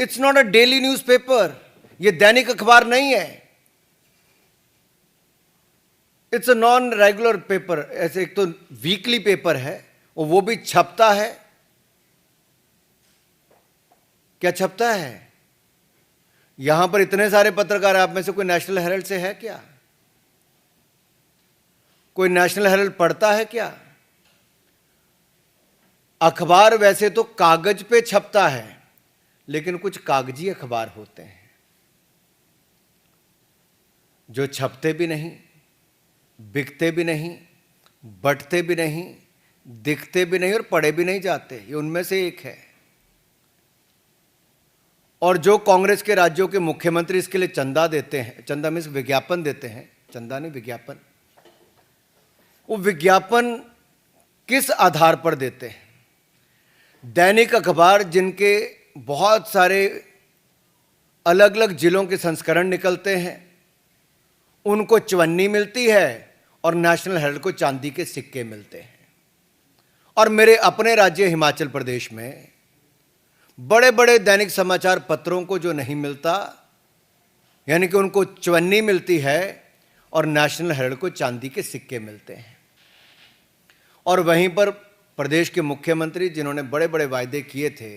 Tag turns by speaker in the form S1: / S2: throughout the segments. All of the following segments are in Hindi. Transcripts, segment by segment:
S1: It's not a daily newspaper, ये दैनिक अखबार नहीं है। It's a non regular paper. ऐसे एक तो वीकली पेपर है और वो भी छपता है। क्या छपता है? यहां पर इतने सारे पत्रकार, आप में से कोई नेशनल हेराल्ड से है क्या? कोई नेशनल हेराल्ड पढ़ता है क्या? अखबार वैसे तो कागज पे छपता है, लेकिन कुछ कागजी अखबार होते हैं जो छपते भी नहीं, बिकते भी नहीं, बंटते भी नहीं, दिखते भी नहीं और पढ़े भी नहीं जाते। ये उनमें से एक है। और जो कांग्रेस के राज्यों के मुख्यमंत्री इसके लिए चंदा देते हैं, चंदा मीन्स विज्ञापन देते हैं, चंदा नहीं विज्ञापन, वो विज्ञापन किस आधार पर देते हैं? दैनिक अखबार जिनके बहुत सारे अलग अलग जिलों के संस्करण निकलते हैं, उनको चवन्नी मिलती है और नेशनल हेराल्ड को चांदी के सिक्के मिलते हैं। और मेरे अपने राज्य हिमाचल प्रदेश में बड़े बड़े दैनिक समाचार पत्रों को जो नहीं मिलता, यानी कि उनको चवन्नी मिलती है और नेशनल हेराल्ड को चांदी के सिक्के मिलते हैं। और वहीं पर प्रदेश के मुख्यमंत्री जिन्होंने बड़े बड़े वायदे किए थे,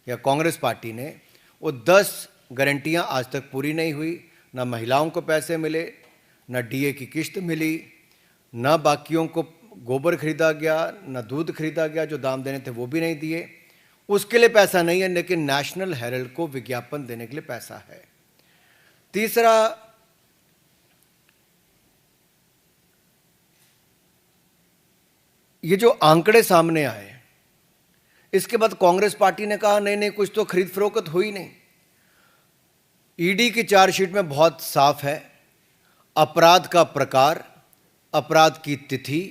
S1: या कांग्रेस पार्टी ने, वो 10 गारंटियां आज तक पूरी नहीं हुई। ना महिलाओं को पैसे मिले, ना डीए की किश्त मिली, ना बाकियों को गोबर खरीदा गया, ना दूध खरीदा गया, जो दाम देने थे वो भी नहीं दिए। उसके लिए पैसा नहीं है, लेकिन नेशनल हेराल्ड को विज्ञापन देने के लिए पैसा है। तीसरा, ये जो आंकड़े सामने आए, इसके बाद कांग्रेस पार्टी ने कहा नहीं नहीं, कुछ तो खरीद फरोख्त हुई नहीं। ईडी की चार्जशीट में बहुत साफ है, अपराध का प्रकार, अपराध की तिथि,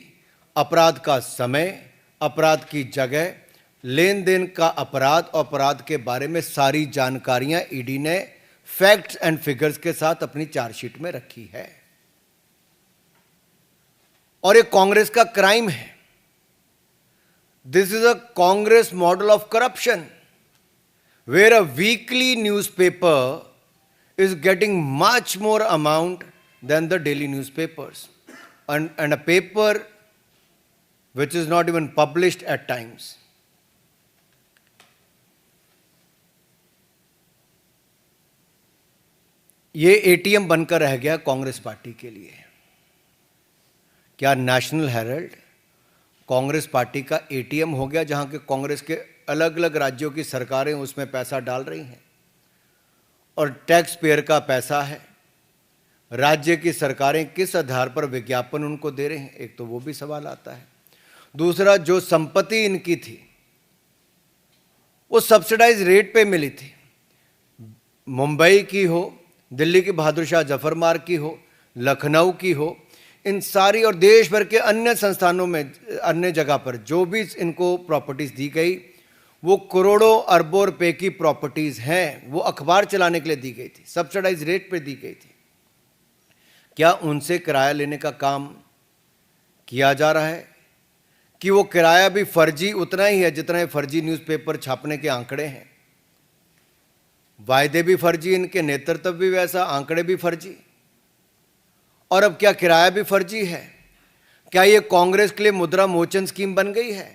S1: अपराध का समय, अपराध की जगह, लेन देन का अपराध और अपराध के बारे में सारी जानकारियां ईडी ने फैक्ट्स एंड फिगर्स के साथ अपनी चार्जशीट में रखी है। और ये कांग्रेस का क्राइम है। This is a Congress model of corruption, where a weekly newspaper is getting much more amount than the daily newspapers, and a paper which is not even published at times. ये एटीएम बनकर रह गया कांग्रेस पार्टी के लिए। क्या नेशनल हेराल्ड कांग्रेस पार्टी का एटीएम हो गया, जहां के कांग्रेस के अलग अलग राज्यों की सरकारें उसमें पैसा डाल रही हैं और टैक्स पेयर का पैसा है? राज्य की सरकारें किस आधार पर विज्ञापन उनको दे रहे हैं? एक तो वो भी सवाल आता है। दूसरा, जो संपत्ति इनकी थी वो सब्सिडाइज रेट पे मिली थी। मुंबई की हो, दिल्ली की बहादुर शाह जफर मार्ग की हो, लखनऊ की हो, इन सारी और देश भर के अन्य संस्थानों में, अन्य जगह पर जो भी इनको प्रॉपर्टीज दी गई, वो करोड़ों अरबों रुपए की प्रॉपर्टीज हैं। वो अखबार चलाने के लिए दी गई थी, सब्सिडाइज रेट पे दी गई थी। क्या उनसे किराया लेने का काम किया जा रहा है? कि वो किराया भी फर्जी उतना ही है जितना फर्जी न्यूज़पेपर छापने के आंकड़े हैं? वायदे भी फर्जी, इनके नेतृत्व भी वैसा, आंकड़े भी फर्जी, और अब क्या किराया भी फर्जी है? क्या ये कांग्रेस के लिए मुद्रा मोचन स्कीम बन गई है?